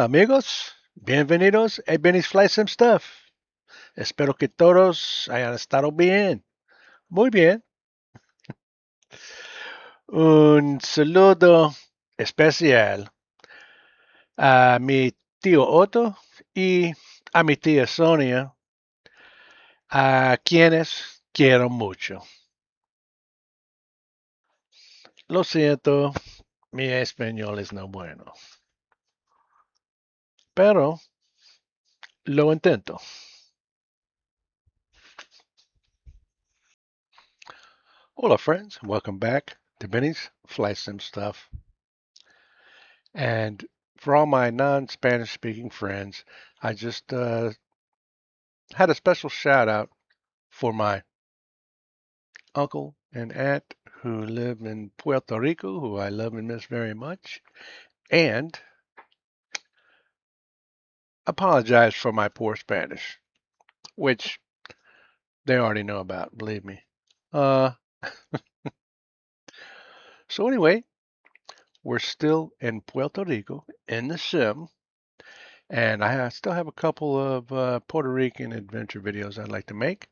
Hola amigos, bienvenidos a Benny's Fly Sim Stuff. Espero que todos hayan estado bien. Muy bien. Un saludo especial a mi tío Otto y a mi tía Sonia, a quienes quiero mucho. Lo siento, mi español es no bueno, pero lo intento. Hola friends, welcome back to Benny's Fly Sim Stuff. And for all my non-Spanish speaking friends, I just had a special shout out for my uncle and aunt who live in Puerto Rico, who I love and miss very much, and apologize for my poor Spanish, which they already know about, believe me. Uh, so anyway, we're still in Puerto Rico in the sim, and I still have a couple of Puerto Rican adventure videos I'd like to make.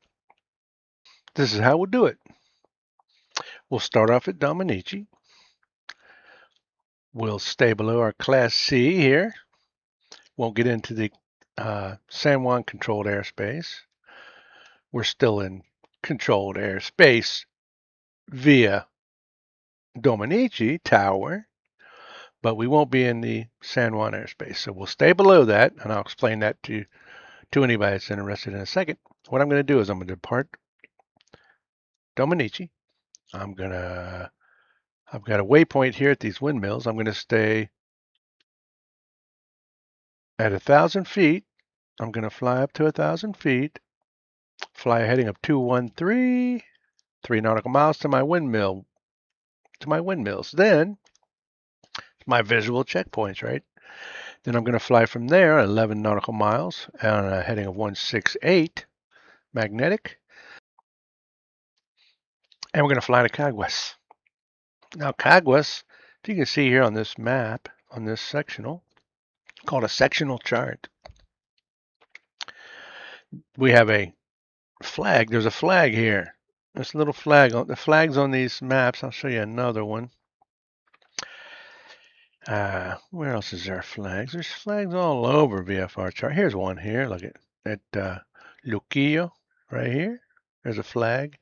This is how we'll do it. We'll start off at Dominici. We'll stay below our Class C here. Won't get into the San Juan controlled airspace. We're still in controlled airspace via Dominici Tower, but we won't be in the San Juan airspace. So we'll stay below that, and I'll explain that to anybody that's interested in a second. What I'm going to do is I'm going to depart Dominici. I've got a waypoint here at these windmills. I'm going to stay at 1,000 feet. I'm going to fly up to 1,000 feet, fly a heading of 213, 3 nautical miles to my windmills. Then my visual checkpoints, right? Then I'm going to fly from there 11 nautical miles on a heading of 168 magnetic, and we're going to fly to Caguas. Now Caguas, if you can see here on this map, on this sectional, called a sectional chart, we have a flag. There's a flag here. This little flag. The flags on these maps. I'll show you another one. Where else is there flags? There's flags all over VFR chart. Here's one here. Look at Luquillo right here. There's a flag.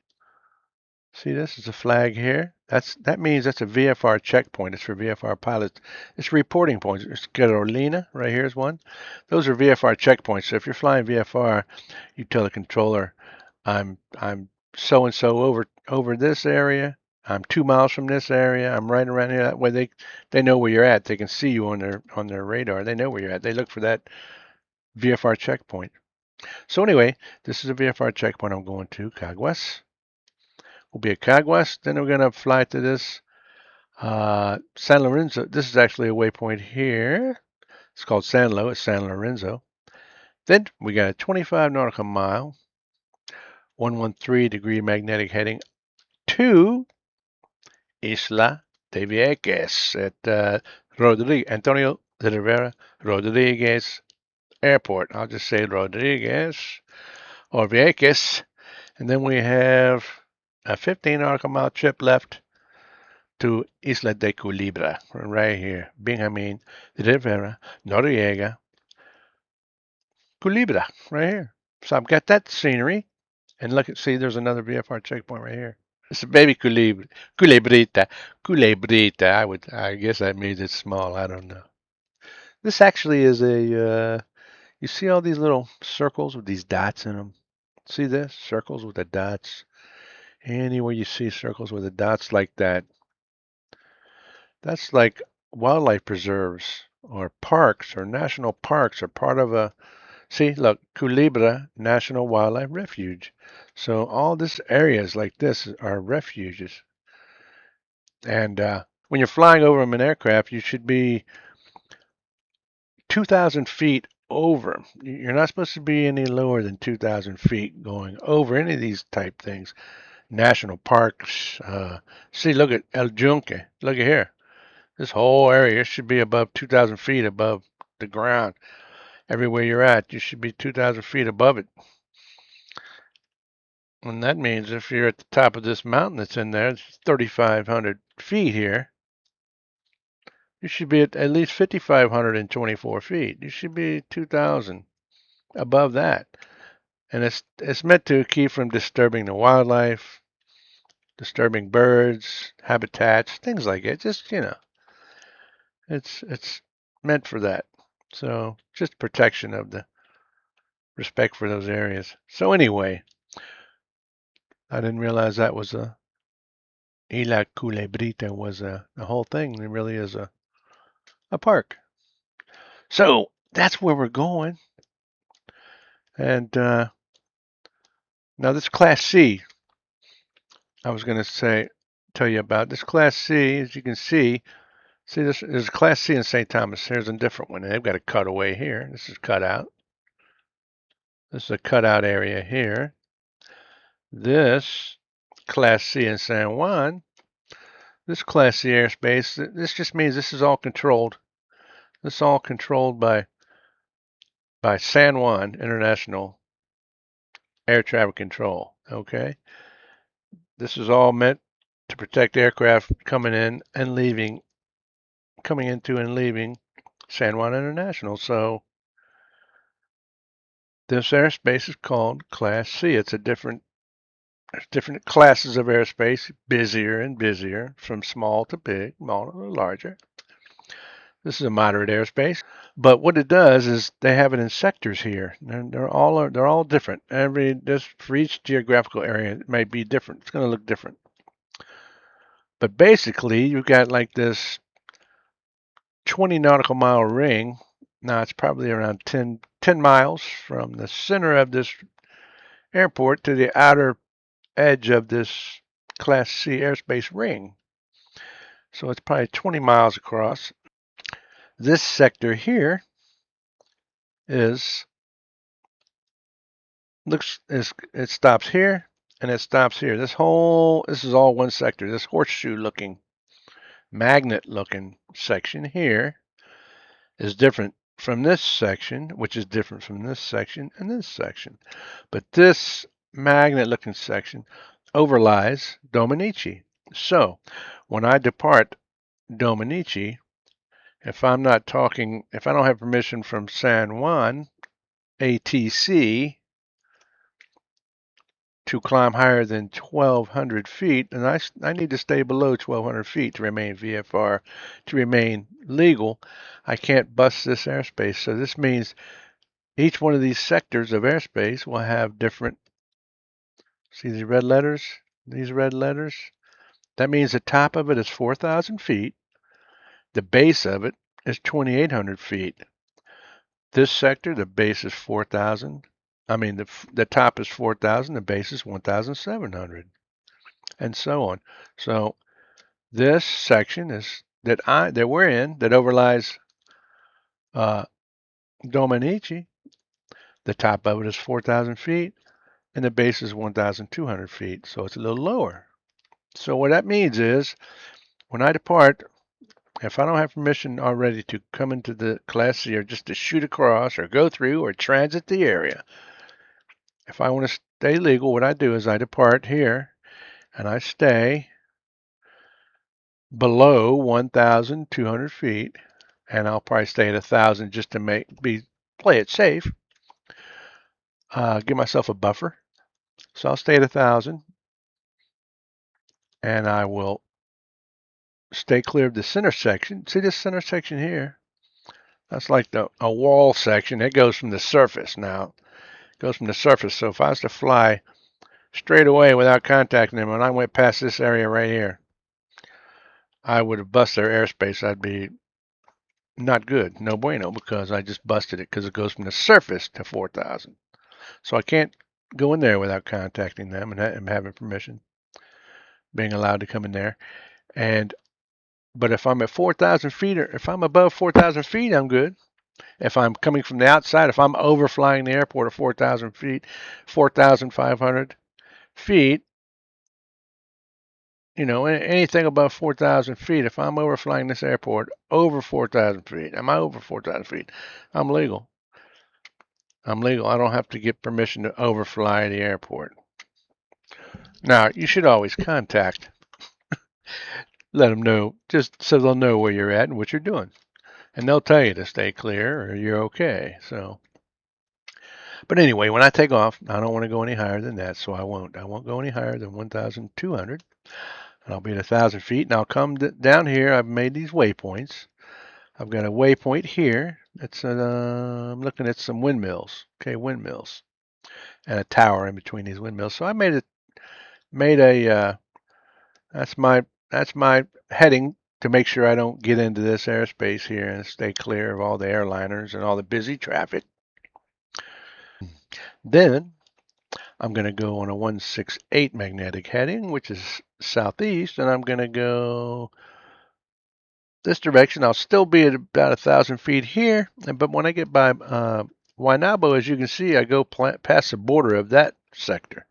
See this? It's a flag here. That means that's a VFR checkpoint. It's for VFR pilots. It's reporting points. It's Carolina right here is one. Those are VFR checkpoints. So if you're flying VFR, you tell the controller, I'm so and so over this area. I'm 2 miles from this area. I'm right around here. That way they know where you're at. They can see you on their radar. They know where you're at. They look for that VFR checkpoint. So anyway, this is a VFR checkpoint I'm going to, Caguas. We'll be at Caguas. Then we're going to fly to this San Lorenzo. This is actually a waypoint here. It's called San Lo. It's San Lorenzo. Then we got a 25 nautical mile, 113-degree magnetic heading to Isla de Vieques at Antonio de Rivera Rodriguez Airport. I'll just say Rodriguez or Vieques. And then we have a 15 nautical mile trip left to Isla de Culebra, right here. Benjamin de Rivera Noriega Culebra, right here. So I've got that scenery. And look, see, there's another VFR checkpoint right here. It's a baby culebrita. I guess that means it's small. I don't know. This actually is you see all these little circles with these dots in them? See this? Circles with the dots. Anywhere you see circles with the dots like that, that's like wildlife preserves or parks or national parks are part of a, see, look, Culebra National Wildlife Refuge. So all this areas like this are refuges. And when you're flying over them in aircraft, you should be 2,000 feet over. You're not supposed to be any lower than 2,000 feet going over any of these type things. National parks. See, look at El Junque. Look at here. This whole area should be above 2,000 feet above the ground. Everywhere you're at, you should be 2,000 feet above it. And that means if you're at the top of this mountain that's in there, it's 3,500 feet here, you should be at least 5,524 feet. You should be 2,000 above that. And it's meant to keep from disturbing the wildlife, disturbing birds, habitats, things like it. Just, it's meant for that. So just protection of the respect for those areas. So anyway, I didn't realize that was a Isla Culebrita was a whole thing. It really is a park. So that's where we're going. And now this Class C, I was going to tell you about this Class C. As you can see this is Class C in St. Thomas. Here's a different one. They've got a cutaway here. This is cut out. This is a cutout area here. This Class C in San Juan. This Class C airspace. This just means this is all controlled. This is all controlled by San Juan International Air Traffic Control. Okay. This is all meant to protect aircraft coming in and leaving, coming into and leaving San Juan International. So this airspace is called Class C. It's there's different classes of airspace, busier and busier, from small to big, small to larger. This is a moderate airspace. But what it does is they have it in sectors here. They're all different. For each geographical area, it may be different. It's going to look different. But basically, you've got like this 20 nautical mile ring. Now it's probably around 10 miles from the center of this airport to the outer edge of this Class C airspace ring. So it's probably 20 miles across. This sector here it stops here and it stops here. This is all one sector. This horseshoe looking, magnet looking section here is different from this section, which is different from this section and this section. But this magnet looking section overlies Dominici. So when I depart Dominici, if I don't have permission from San Juan ATC to climb higher than 1,200 feet, and I need to stay below 1,200 feet to remain VFR, to remain legal, I can't bust this airspace. So this means each one of these sectors of airspace will have different, see these red letters? These red letters? That means the top of it is 4,000 feet. The base of it is 2,800 feet. This sector, the base is 4,000. The top is 4,000, the base is 1,700, and so on. So this section that we're in, that overlies Dominici, the top of it is 4,000 feet, and the base is 1,200 feet. So it's a little lower. So what that means is, when I depart, if I don't have permission already to come into the Class C or just to shoot across or go through or transit the area, if I want to stay legal, what I do is I depart here and I stay below 1,200 feet, and I'll probably stay at 1,000 just to play it safe. Give myself a buffer. So I'll stay at 1,000, and I will stay clear of the center section. See this center section here? That's like a wall section. It goes from the surface now. It goes from the surface. So if I was to fly straight away without contacting them, and I went past this area right here, I would have busted their airspace. I'd be not good, no bueno, because I just busted it because it goes from the surface to 4,000. So I can't go in there without contacting them and having permission, being allowed to come in there. But if I'm at 4,000 feet, or if I'm above 4,000 feet, I'm good. If I'm coming from the outside, if I'm overflying the airport at 4,000 feet, 4,500 feet, anything above 4,000 feet. If I'm overflying this airport over 4,000 feet, am I over 4,000 feet? I'm legal. I'm legal. I don't have to get permission to overfly the airport. Now, you should always contact, let them know, just so they'll know where you're at and what you're doing. And they'll tell you to stay clear or you're okay. But anyway, when I take off, I don't want to go any higher than that, so I won't. I won't go any higher than 1,200. And I'll be at 1,000 feet, and I'll come down here. I've made these waypoints. I've got a waypoint here. I'm looking at some windmills. Okay, windmills, and a tower in between these windmills. So I made a that's my heading to make sure I don't get into this airspace here and stay clear of all the airliners and all the busy traffic. Then I'm going to go on a 168 magnetic heading, which is southeast, and I'm going to go this direction. I'll still be at about 1,000 feet here, but when I get by Guaynabo, as you can see, I go past the border of that sector.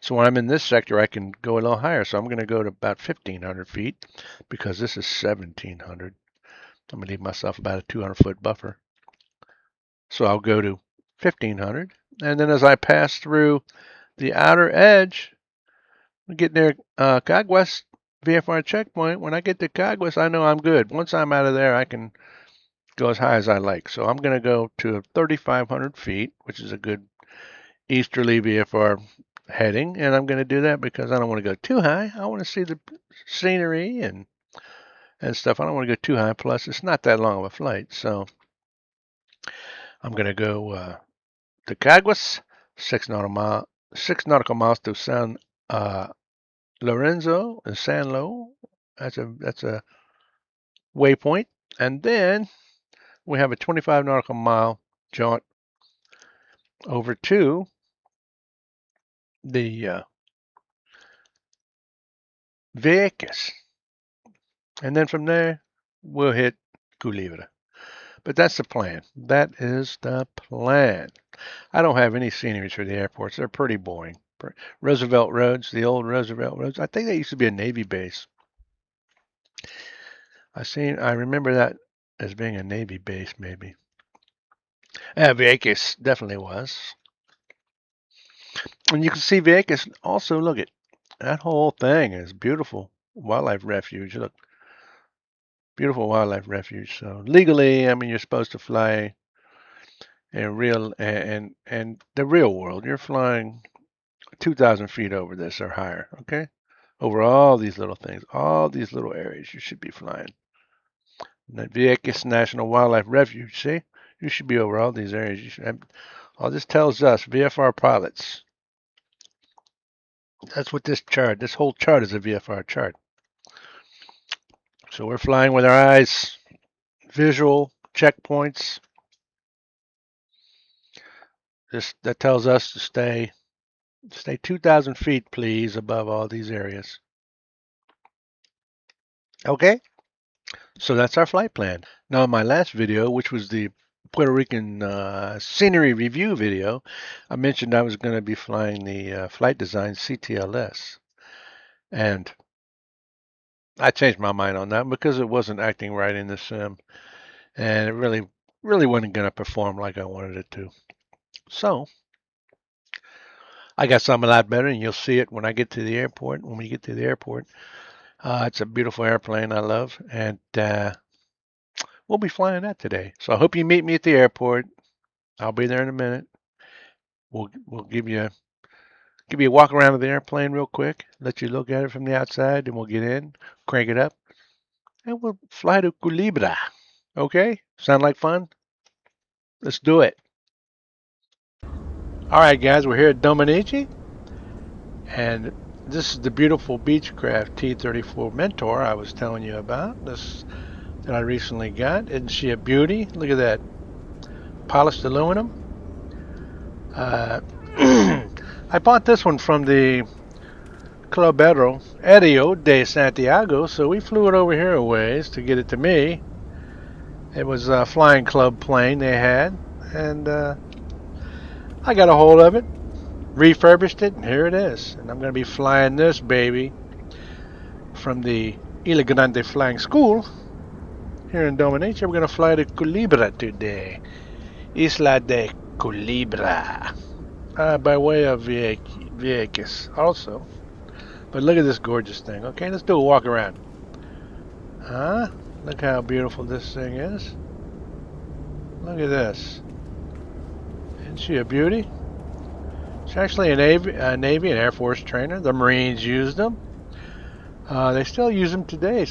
So when I'm in this sector, I can go a little higher. So I'm going to go to about 1,500 feet because this is 1,700. I'm going to leave myself about a 200-foot buffer. So I'll go to 1,500. And then as I pass through the outer edge, we get near Caguas VFR checkpoint. When I get to Caguas, I know I'm good. Once I'm out of there, I can go as high as I like. So I'm going to go to 3,500 feet, which is a good easterly VFR heading, and I'm going to do that because I don't want to go too high. I want to see the scenery and stuff. I don't want to go too high. Plus, it's not that long of a flight, so I'm going to go to Caguas, 6 nautical miles to San Lorenzo and San Lo. That's a waypoint, and then we have a 25 nautical mile jaunt over to the Vieques. And then from there, we'll hit Culebra. But that's the plan. That is the plan. I don't have any sceneries for the airports. They're pretty boring. Roosevelt Roads, the old Roosevelt Roads. I think that used to be a Navy base. I remember that as being a Navy base, maybe. Vieques definitely was. And you can see Vieques also. Look at that whole thing is beautiful wildlife refuge. Look, beautiful wildlife refuge. So legally, I mean, you're supposed to fly in real and the real world. You're flying 2,000 feet over this or higher. Okay, over all these little things, all these little areas, you should be flying. The Vieques National Wildlife Refuge. See, you should be over all these areas. You should have, all this tells us VFR pilots. That's what this whole chart is a VFR chart. So we're flying with our eyes, visual checkpoints. That tells us to stay 2,000 feet, please, above all these areas. Okay, so that's our flight plan. Now, in my last video, which was the Puerto Rican scenery review video, I mentioned I was going to be flying the Flight Design CTLS. And I changed my mind on that because it wasn't acting right in the sim. And it really wasn't going to perform like I wanted it to. So I got something a lot better, and you'll see it when I get to the airport. When we get to the airport, it's a beautiful airplane I love, and we'll be flying that today. So I hope you meet me at the airport. I'll be there in a minute. We'll give you a walk around of the airplane real quick, let you look at it from the outside, and we'll get in, crank it up, and we'll fly to Culebra. Okay? Sound like fun? Let's do it. All right, guys, we're here at Dominici, and this is the beautiful Beechcraft T34 Mentor I was telling you about. This that I recently got. Isn't she a beauty? Look at that. Polished aluminum. I bought this one from the Culebra Aéreo de Santiago, so we flew it over here a ways to get it to me. It was a flying club plane they had, and I got a hold of it, refurbished it, and here it is. And I'm going to be flying this baby from the Isla Grande Flying School here in Dominacia. We're going to fly to Culebra today. Isla de Culebra. By way of Vieques also. But look at this gorgeous thing. Okay, let's do a walk around. Huh? Look how beautiful this thing is. Look at this. Isn't she a beauty? She's actually a Navy and Air Force trainer. The Marines used them. They still use them today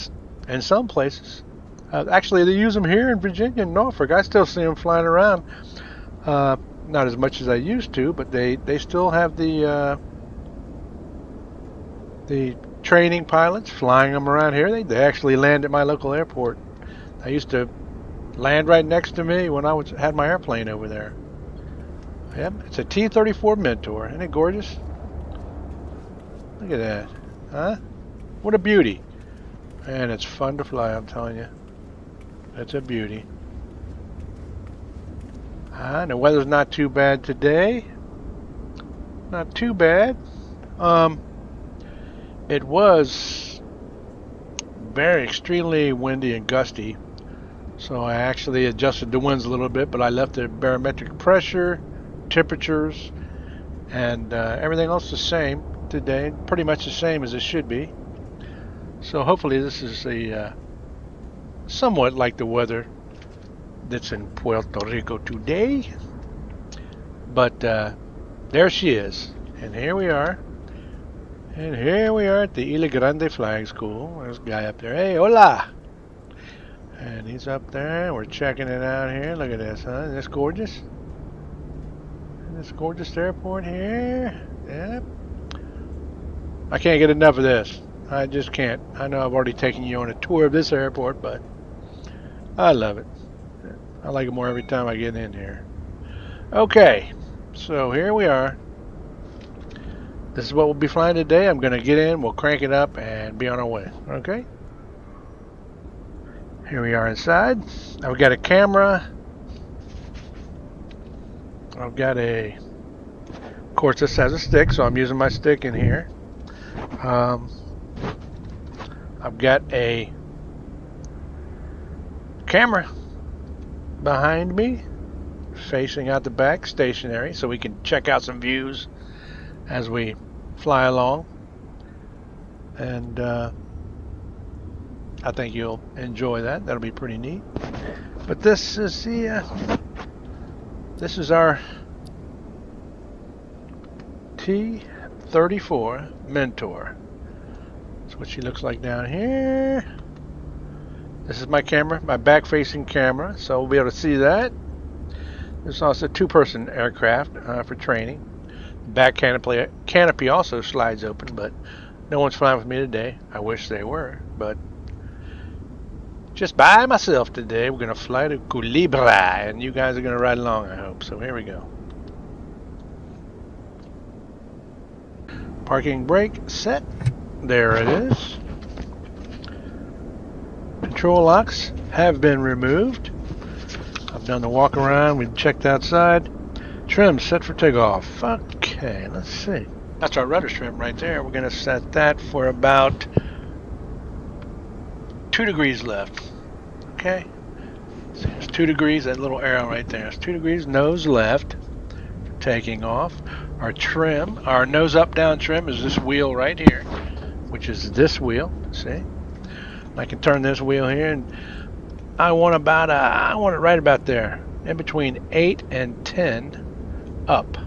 in some places. Actually, they use them here in Virginia and Norfolk. I still see them flying around. Not as much as I used to, but they still have the training pilots flying them around here. They actually land at my local airport. I used to land right next to me when I had my airplane over there. Yep, it's a T-34 Mentor. Isn't it gorgeous? Look at that. Huh? What a beauty. And it's fun to fly, I'm telling you. It's a beauty. The weather's not too bad today. Not too bad. It was very extremely windy and gusty. So I actually adjusted the winds a little bit, but I left the barometric pressure, temperatures, and everything else the same today. Pretty much the same as it should be. So hopefully this is somewhat like the weather that's in Puerto Rico today. But there she is. And here we are. And here we are at the Isla Grande Flying School. There's a guy up there. Hey, hola! And he's up there. We're checking it out here. Look at this, huh? Isn't this gorgeous? This gorgeous airport here. Yep. I can't get enough of this. I just can't. I know I've already taken you on a tour of this airport, but I love it. I like it more every time I get in here. Okay, so here we are. This is what we'll be flying today. I'm going to get in, we'll crank it up, and be on our way. Okay? Here we are inside. I've got a camera. I've got of course this has a stick, so I'm using my stick in here. I've got a camera behind me, facing out the back, stationary, so we can check out some views as we fly along. And I think you'll enjoy that. That'll be pretty neat. But this is our T-34 Mentor. That's what she looks like down here. This is my camera, my back-facing camera, so we'll be able to see that. This is also a two-person aircraft for training. Back canopy also slides open, but no one's flying with me today. I wish they were, but just by myself today. We're going to fly to Culebra, and you guys are going to ride along, I hope. So here we go. Parking brake set. There it is. Control locks have been removed. I've done the walk around. We've checked outside. Trim set for takeoff. Okay, let's see. That's our rudder trim right there. We're going to set that for about 2 degrees left. Okay. So there's 2 degrees, that little arrow right there. It's 2 degrees nose left for taking off. Our trim, our nose up down trim is this wheel right here, which is this wheel. See? I can turn this wheel here, and I want it right about there, in between 8 and 10 up.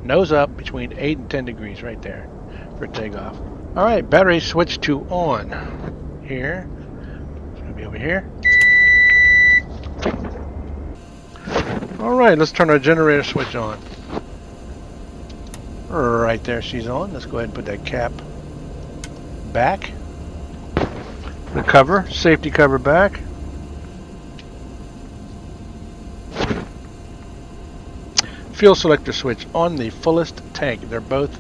Nose up between 8 and 10 degrees right there for takeoff. All right, battery switch to on here. It's going to be over here. All right, let's turn our generator switch on. Right there, she's on. Let's go ahead and put that cap back. The cover, safety cover back. Fuel selector switch on the fullest tank. They're both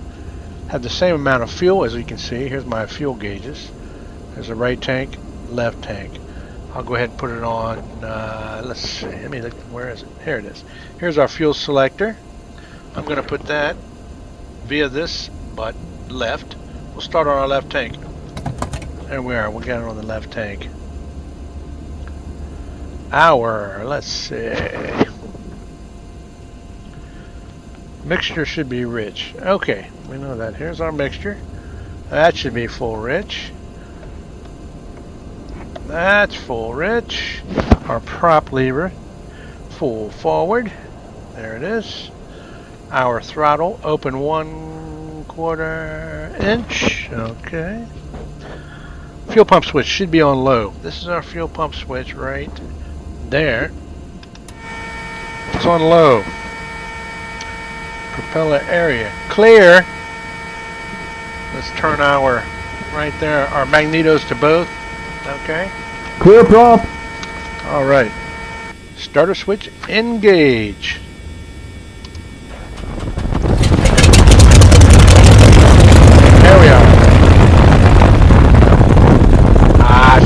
have the same amount of fuel, as you can see. Here's my fuel gauges. There's a right tank, left tank. I'll go ahead and put it on. Let's see. Let me look. Where is it? Here it is. Here's our fuel selector. I'm going to put that via this button, left. We'll start on our left tank. There we are. We got it on the left tank. Let's see. Mixture should be rich. Okay, we know that. Here's our mixture. That should be full rich. That's full rich. Our prop lever, full forward. There it is. Our throttle, open 1/4 inch. Okay. Fuel pump switch should be on low. This is our fuel pump switch right there. It's on low. Propeller area clear. Let's turn our right there, our magnetos to both. Okay. Clear prop. All right. Starter switch engage. There we are.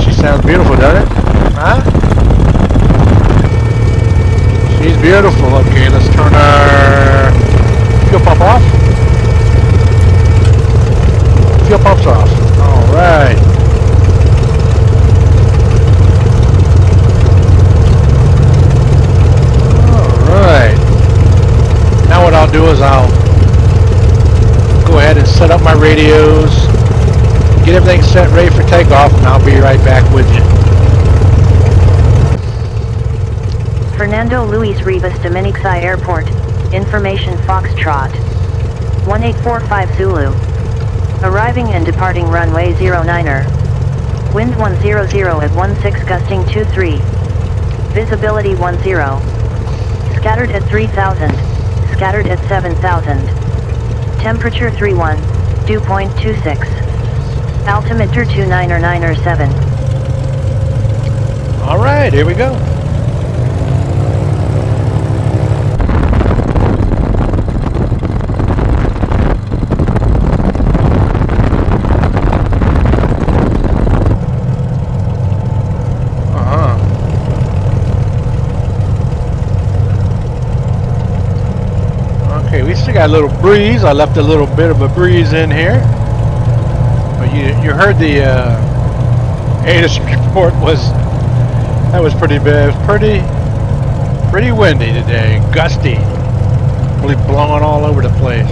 She sounds beautiful, doesn't it? Huh? She's beautiful. Okay, let's turn our fuel pump off. Fuel pump's off. All right. All right. Now what I'll do is I'll go ahead and set up my radios, get everything set ready for takeoff, and I'll be right back with you. Fernando Luis Rivas Dominicsi Airport, information Foxtrot. 1845 Zulu. Arriving and departing runway 09er. Wind 100 at 16 gusting 23. Visibility 10. Scattered at 3000. Scattered at 7000. Temperature 31, dew point 26. Altimeter 29er 7. Alright, here we go. Okay, we still got a little breeze. I left a little bit of a breeze in here. But you heard the ATIS report that was pretty bad. It was pretty windy today, gusty, really blowing all over the place.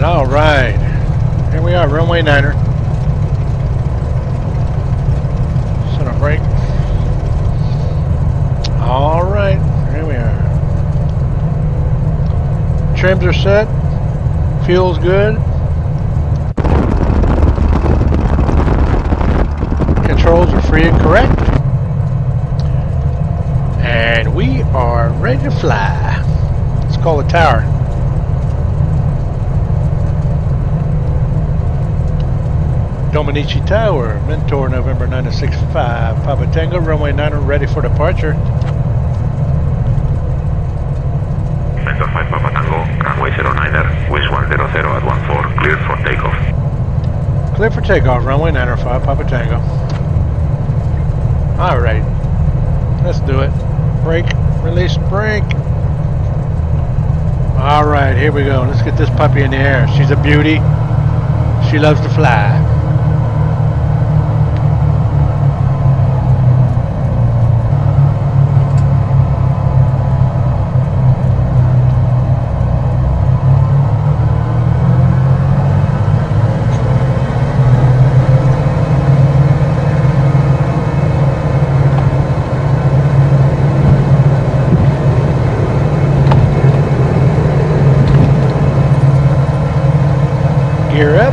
All right. Here we are, runway 9er. Set our brake. All right, here we are. Trims are set. Fuel's good. Controls are free and correct. And we are ready to fly. Let's call the tower. Dominici Tower, Mentor, November 965, Papa Tango, runway 9er, ready for departure. Mentor 5 Papa Tango, runway 09er, wish 100 at 14, clear for takeoff. Clear for takeoff, runway 9er, 5 Papa Tango. Alright, let's do it. Brake, release, brake. Alright, here we go. Let's get this puppy in the air. She's a beauty. She loves to fly. Gear up.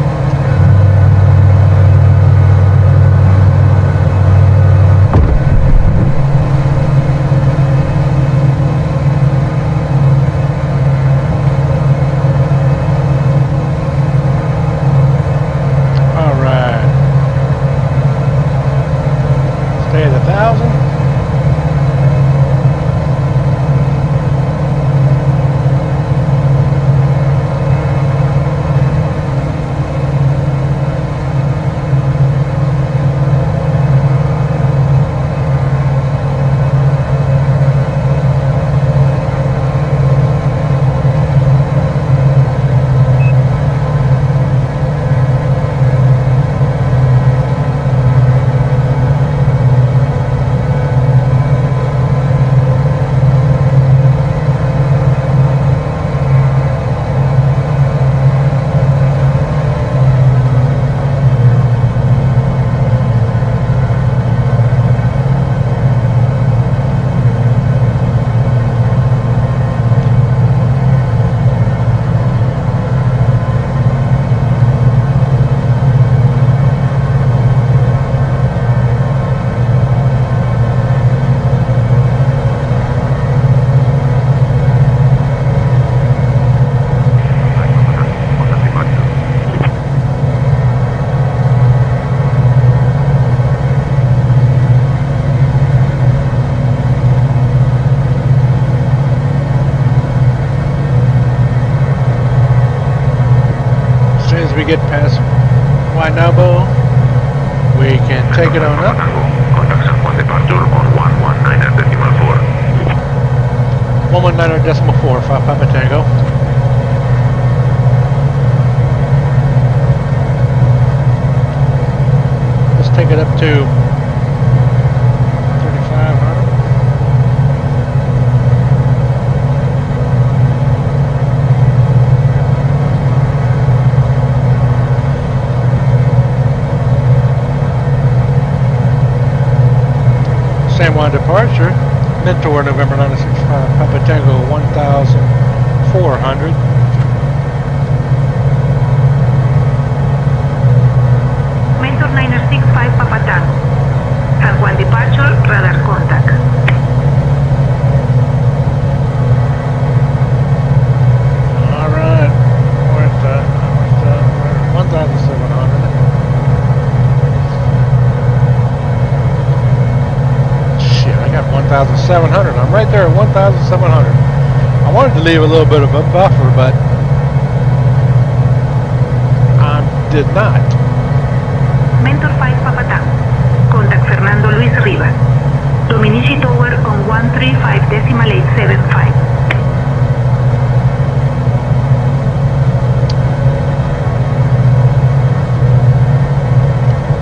we get past Wainobo, we can take it on up. Tango, contact San Juan departure on 119.4. 119.4, 5 Papa Tango. Let's take it up to 3,500. San Juan departure, Mentor, November 965, Papa Tango 1,400. Mentor 965 Papa Tango. San Juan departure, radar contact. Alright, we're at 1,700. Shit, I got 1,700. I'm right there at 1,700. I wanted to leave a little bit of a buffer, but I did not. Mentor 5 Papa Tango. Contact Fernando Luis Rivas. Dominici Tower on 135.875.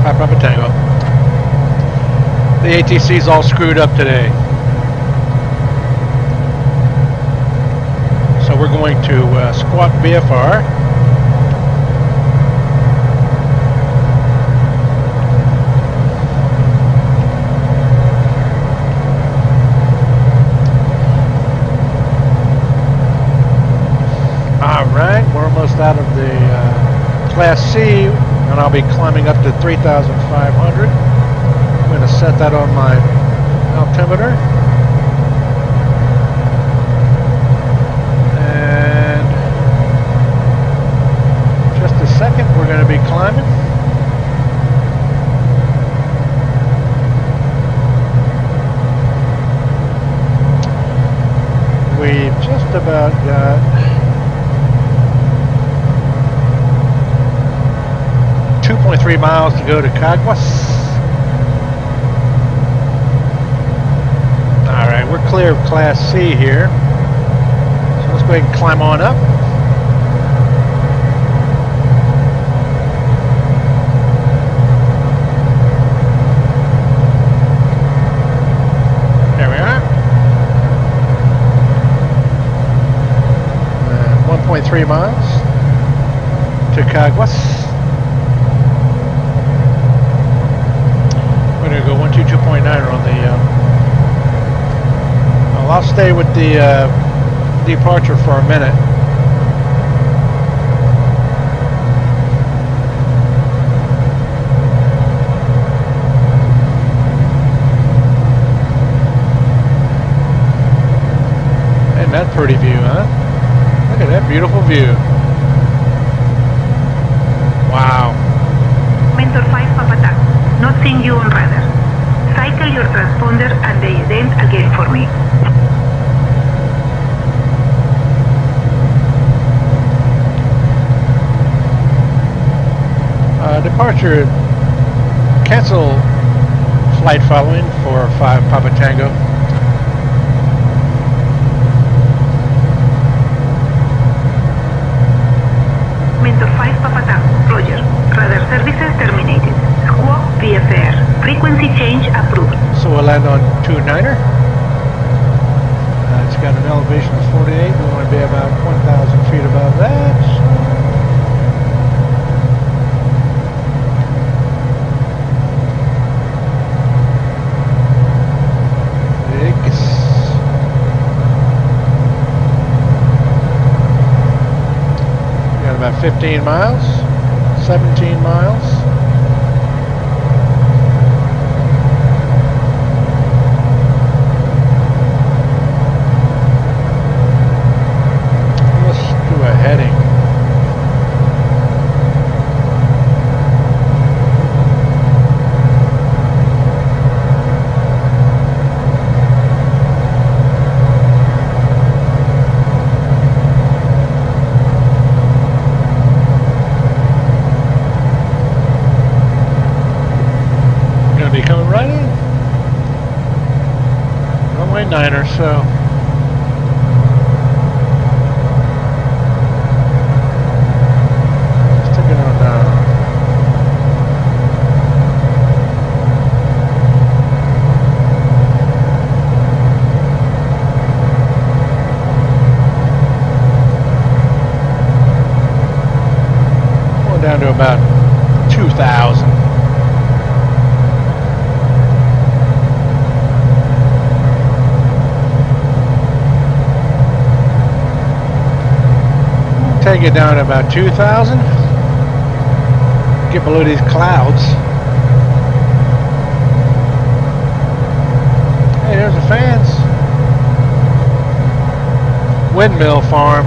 Hi, Papa Tango. The ATC's all screwed up today. So we're going to squat VFR. Alright, we're almost out of the Class C, and I'll be climbing up to 3,500. I'm going to set that on my altimeter. And just a second, we're going to be climbing. We've just about got 2.3 miles to go to Caguas. Alright, we're clear of Class C here. So let's go ahead and climb on up. There we are. 1.3 miles to Caguas. We're going to go 122.9 on the I'll stay with the departure for a minute. Isn't that pretty view, huh? Look at that beautiful view. Wow. Mentor 5 Papa Tango. Not seeing you on radar. Cycle your transponder and the ident again for me. Departure, cancel flight following for 5 Papa Tango. Mentor 5 Papa Tango. Roger. Radar services terminated. Squawk VFR. Frequency change approved. So we'll land on 29er. It's got an elevation of 48. We want to be about 1,000 feet above that. Got about 15 miles, 17 miles. Heading. 1.9 or so. Just taking on going down to about 2,000. Take it down to about 2,000. Get below these clouds. Hey, there's the fans. Windmill farm.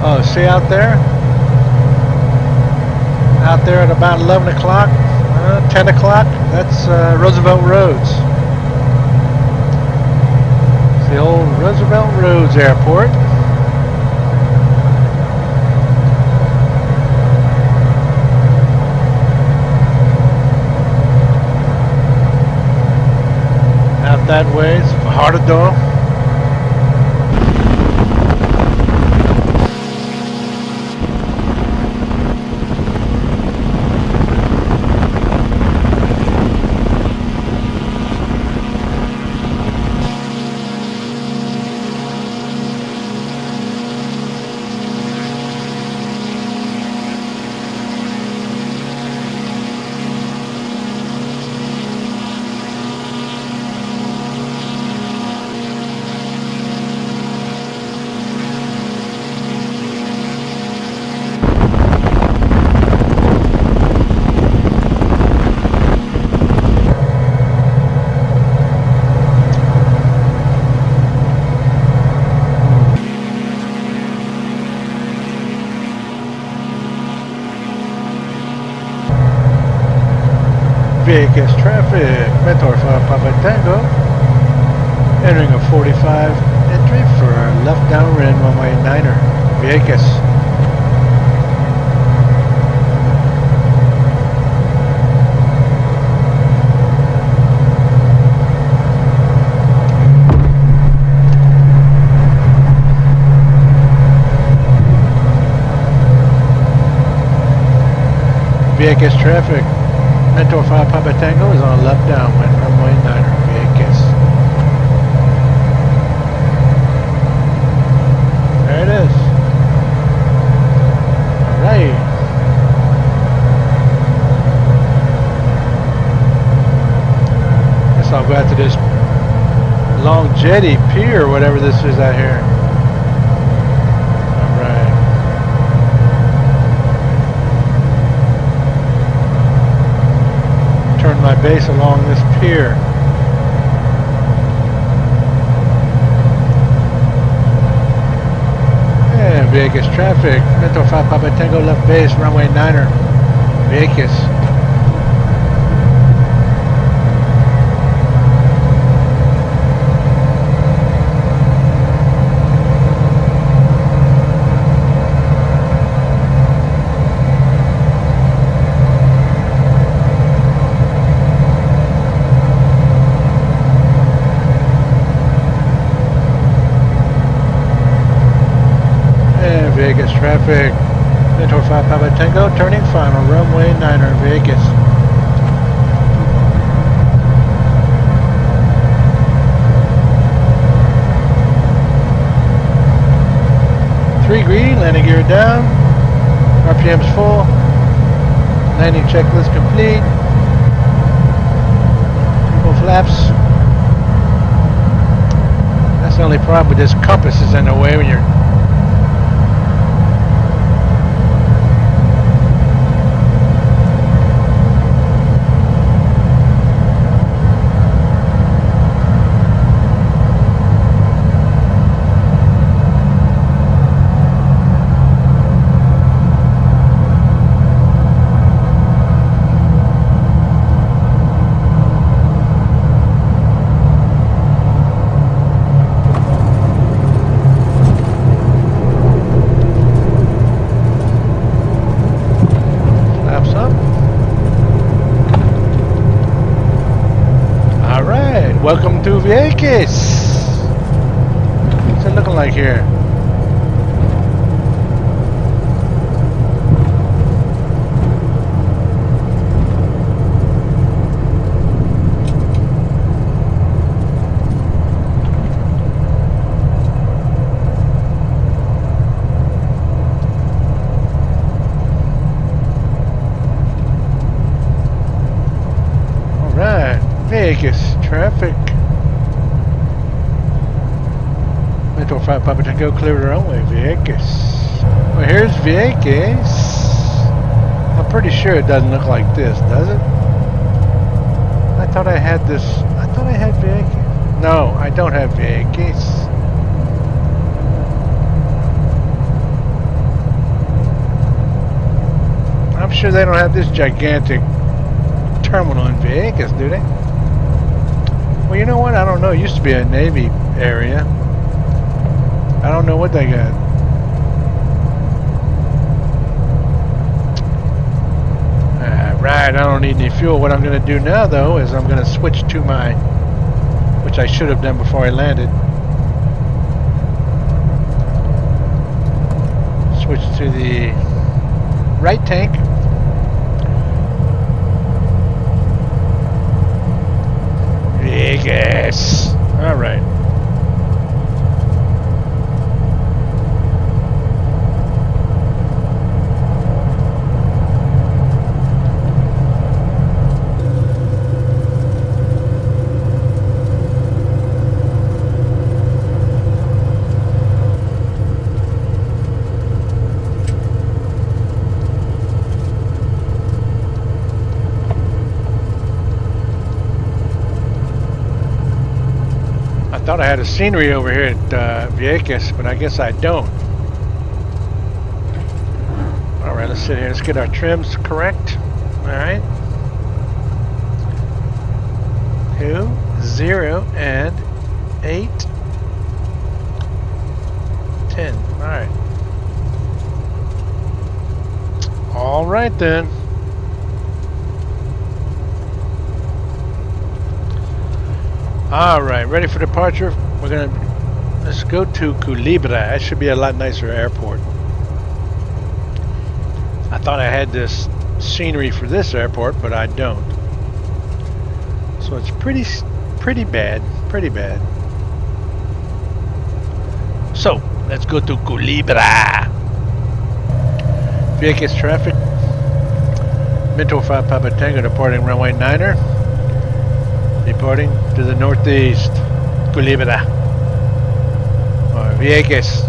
Oh, see out there? Out there at about 11 o'clock, 10 o'clock, that's Roosevelt Roads. It's the old Roosevelt Roads Airport. Out that way, it's Fajardo. Vegas traffic, Mentor 5 Papa Tango, entering a 45 entry for left downwind runway 9er, Vegas. Vegas traffic. Mentor 5 Papa Tango is on left downwind, runway 9er, Vegas. There it is. Alright. Guess I'll go out to this long jetty pier, whatever this is out here. Turn my base along this pier. And Vegas traffic. Mentor 5 Papa Tango left base, runway 9er, Vegas. Vegas traffic. Mentor 5 Papa Tango, turning final, runway 9er, Vegas. Three green, landing gear down, RPM's full, landing checklist complete, triple flaps. That's the only problem with this compass is in the way when you're Welcome to Vieques. What's it looking like here? Vegas traffic. Metro 5 Papa Tango cleared the runway, Vegas. Well, here's Vegas. I'm pretty sure it doesn't look like this, does it? I thought I had this. I thought I had Vegas. No, I don't have Vegas. I'm sure they don't have this gigantic terminal in Vegas, do they? Well, you know what? I don't know. It used to be a Navy area. I don't know what they got. Right, I don't need any fuel. What I'm going to do now, though, is I'm going to switch to my, which I should have done before I landed. Switch to the right tank. Vegas. All right. I thought I had a scenery over here at Vieques, but I guess I don't. Alright, let's sit here. Let's get our trims correct. Alright. 2, 0, and 8, 10. Alright. Alright then. Alright, ready for departure? Let's go to Culebra. That should be a lot nicer airport. I thought I had this scenery for this airport, but I don't. So it's pretty bad. Pretty bad. So, let's go to Culebra. Vieques traffic. Metro 5 Papa Tango departing runway 9er. Departing to the northeast, Culebra, or Vieques.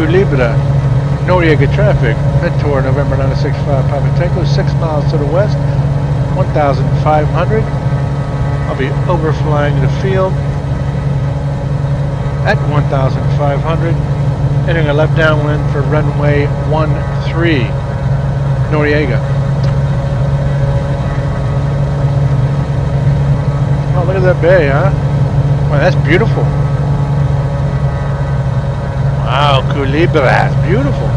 Culebra, Noriega traffic, head toward November 965 Papa Tango, 6 miles to the west, 1,500. I'll be overflying the field at 1,500, entering a left downwind for runway 13, Noriega. Oh, look at that bay, huh? Wow, that's beautiful. Wow, Culebra, that's beautiful.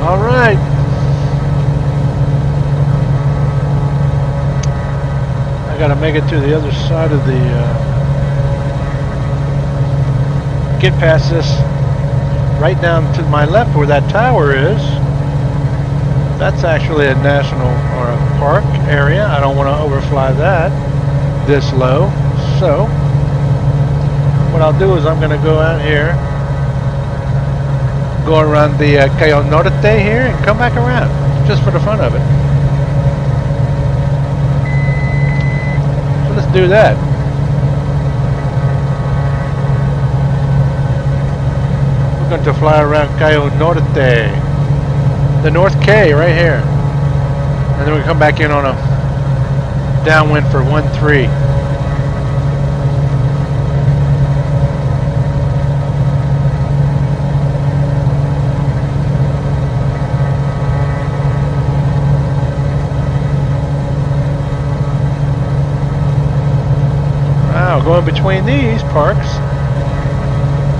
All right. I gotta make it to the other side of the get past this, right down to my left where that tower is. That's actually a national or a park area. I don't want to overfly that this low. So what I'll do is I'm going to go out here, go around the Cayo Norte here and come back around just for the fun of it. So let's do that. We're going to fly around Cayo Norte, the North K right here, and then we come back in on a downwind for 13. Wow, going between these parks,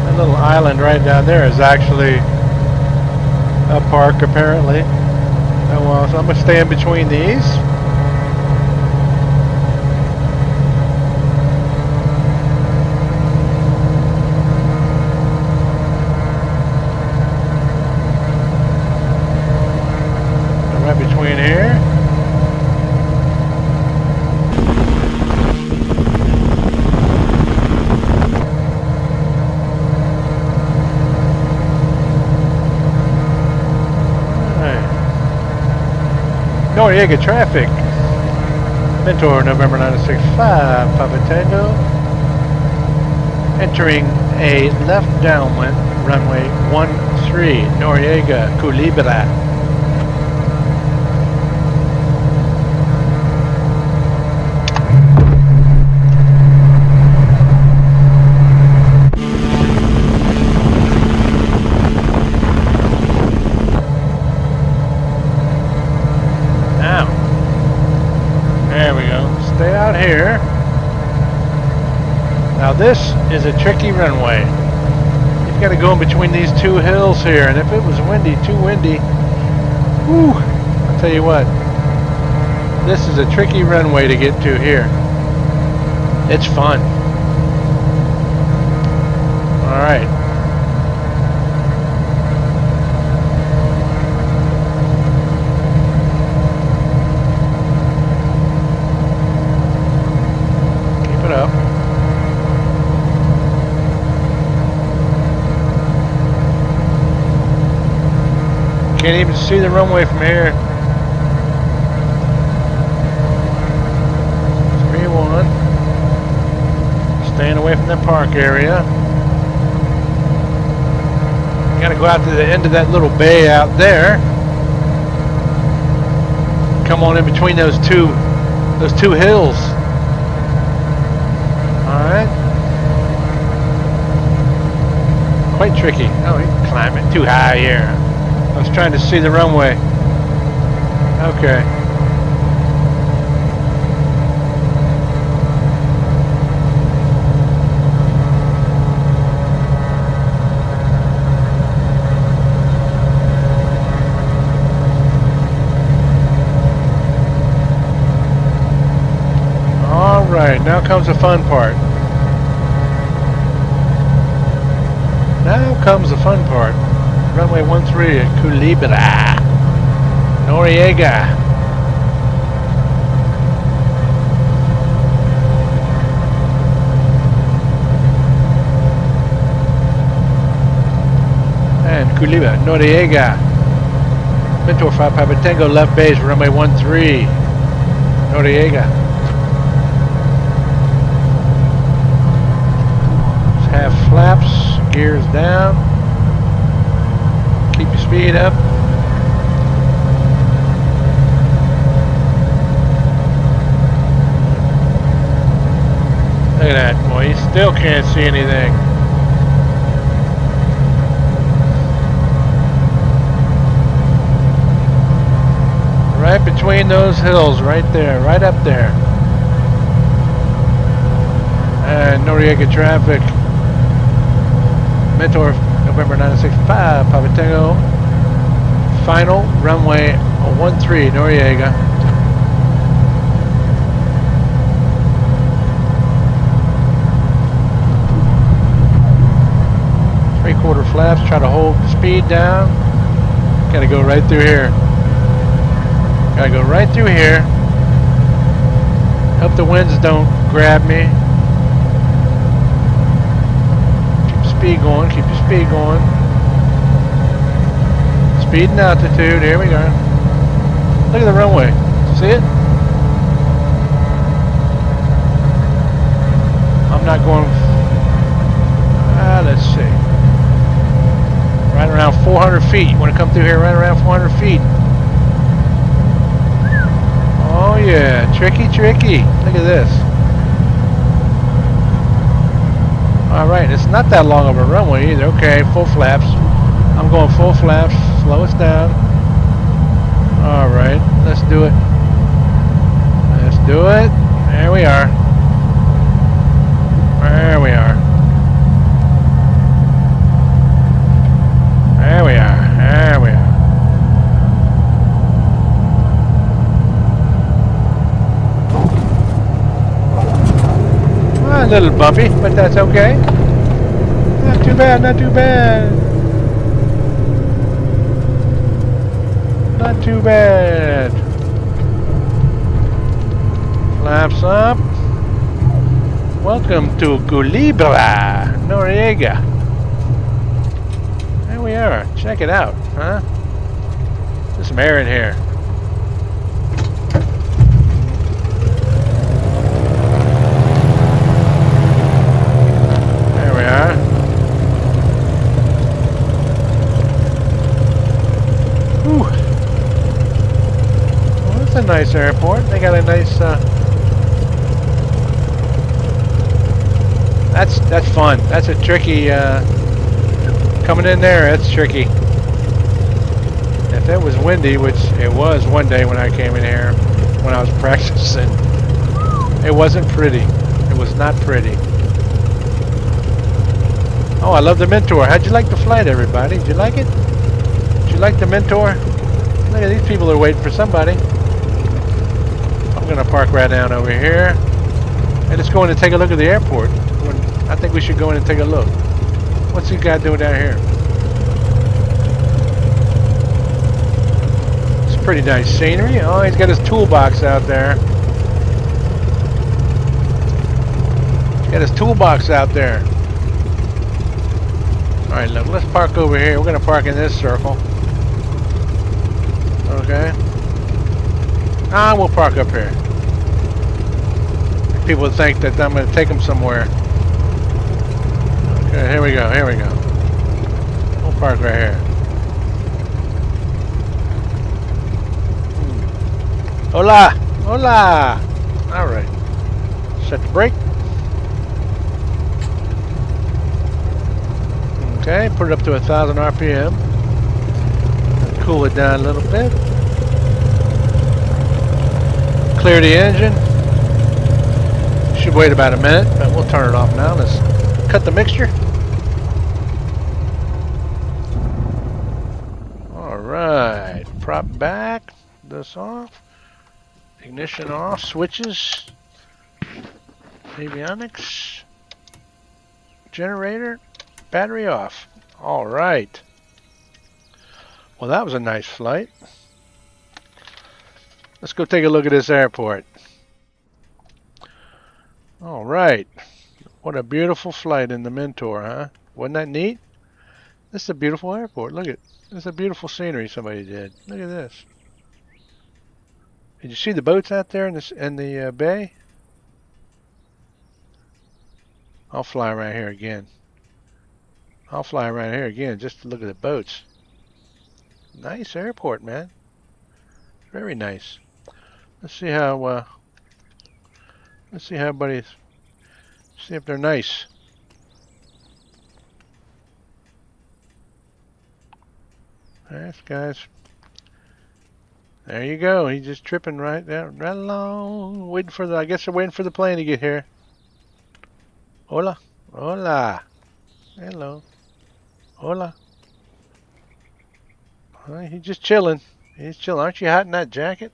that little island right down there is actually a park apparently. Oh well, so I'm gonna stay in between these. Go right between here. Noriega traffic. Mentor November 965, Papa Tango. Entering a left downwind, runway 13, Noriega, Culebra. Here. Now this is a tricky runway. You've got to go in between these two hills here, and if it was windy, too windy, whew, I'll tell you what, this is a tricky runway to get to here. It's fun. Alright. Up. Can't even see the runway from here. 3-1. Staying away from the park area. Gotta go out to the end of that little bay out there. Come on in between those two hills. Alright. Quite tricky. Oh, he's climbing too high here. I was trying to see the runway. Okay. Alright, now comes the fun part. Now comes the fun part. Runway 13 at Culebra, Noriega. And Culebra, Noriega. Mentor 5 Papa Tango, left base, runway 13, Noriega. Half flaps, gears down, keep your speed up. Look at that, boy, you still can't see anything. Right between those hills, right there, right up there. And Noriega traffic. Mentor November 965, Papa Tango. Final runway 13, Noriega. Three-quarter flaps, try to hold the speed down. Gotta go right through here. Gotta go right through here. Hope the winds don't grab me. Keep your speed going, keep your speed going. Speed and altitude, here we go. Look at the runway. See it? I'm not going, let's see. Right around 400 feet. You want to come through here right around 400 feet. Oh yeah, tricky, tricky. Look at this. Alright, it's not that long of a runway either. Okay, full flaps. I'm going full flaps. Slow us down. Alright, let's do it. Let's do it. There we are. There we are. There we are. There we are. A little bumpy, but that's okay. Not too bad, not too bad. Not too bad. Flaps up. Welcome to Culebra, Noriega. There we are. Check it out, huh? There's some air in here. There we are. Whew. Well, that's a nice airport. They got a nice. That's fun. That's a tricky. Coming in there, it's tricky. If it was windy, which it was one day when I came in here, when I was practicing, it wasn't pretty. It was not pretty. Oh, I love the Mentor. How'd you like the flight, everybody? Did you like it? Did you like the Mentor? Look at these people are waiting for somebody. I'm gonna park right down over here. And let's go in and take a look at the airport. I think we should go in and take a look. What's this guy doing down here? It's pretty nice scenery. Oh, he's got his toolbox out there. He's got his toolbox out there. Alright, look, let's park over here. We're going to park in this circle. Okay. We'll park up here. People think that I'm going to take them somewhere. Okay, here we go, here we go. We'll park right here. Hola! Hola! Alright. Set the brake. Okay, put it up to 1,000 RPM. Cool it down a little bit. Clear the engine. Should wait about a minute, but we'll turn it off now. Let's cut the mixture. Alright, prop back, this off, ignition off, switches, avionics, generator, battery off. Alright. Well, that was a nice flight. Let's go take a look at this airport. Alright. What a beautiful flight in the Mentor, huh? Wasn't that neat? This is a beautiful airport. Look at this is a beautiful scenery somebody did. Look at this. Did you see the boats out there in the bay? I'll fly right here again. I'll fly right here again just to look at the boats. Nice airport, man. Very nice. Let's see how everybody's. See if they're nice. Nice guys. There you go. He's just tripping right there, right along, waiting for the. I guess they're waiting for the plane to get here. Hola, hola, hello, hola. He's just chilling. He's chilling. Aren't you hot in that jacket?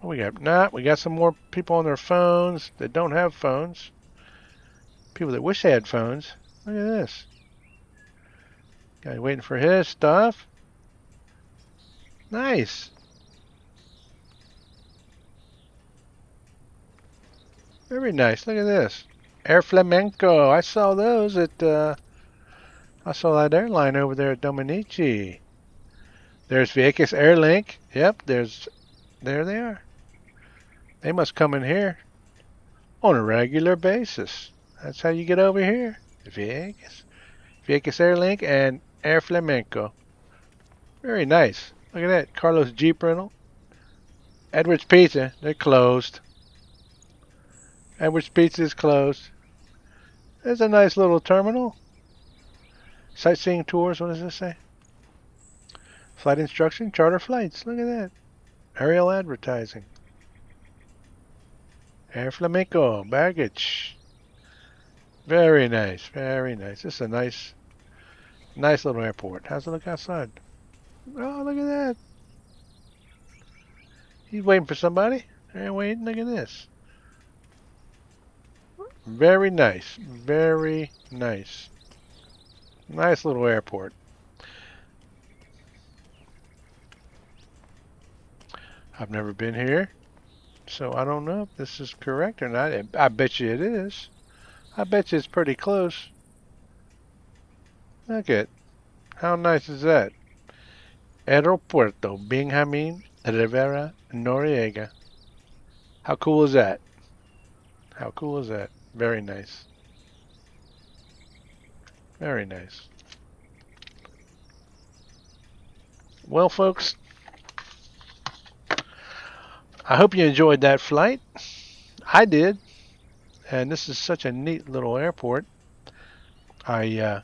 What we got? Nah, we got some more people on their phones that don't have phones. People that wish they had phones. Look at this. Guy waiting for his stuff. Nice. Very nice. Look at this. Air Flamenco. I saw those at I saw that airline over there at Dominici. There's Vieques Airlink. Yep, there they are. They must come in here on a regular basis. That's how you get over here. Vieques. Vieques Airlink and Air Flamenco. Very nice. Look at that. Carlos Jeep rental. Edwards Pizza. They're closed. Edwards Pizza is closed. There's a nice little terminal. Sightseeing tours. What does this say? Flight instruction. Charter flights. Look at that. Aerial advertising. Air Flamenco. Baggage. Very nice. Very nice. This is a nice little airport. How's it look outside? Oh, look at that. He's waiting for somebody. They're waiting. Look at this. Very nice. Very nice. Nice little airport. I've never been here, so I don't know if this is correct or not. I bet you it is. I bet you it's pretty close. Look at how nice is that? Aeropuerto Benjamin Rivera Noriega. How cool is that? How cool is that? Very nice. Very nice. Well, folks, I hope you enjoyed that flight. I did. And this is such a neat little airport. I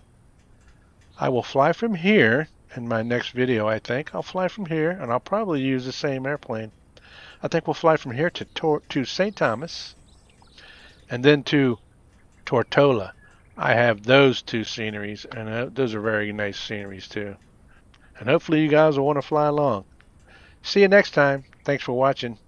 will fly from here in my next video, I think. I'll fly from here, and I'll probably use the same airplane. I think we'll fly from here to St. Thomas, and then to Tortola. I have those two sceneries, and those are very nice sceneries too. And hopefully you guys will want to fly along. See you next time. Thanks for watching.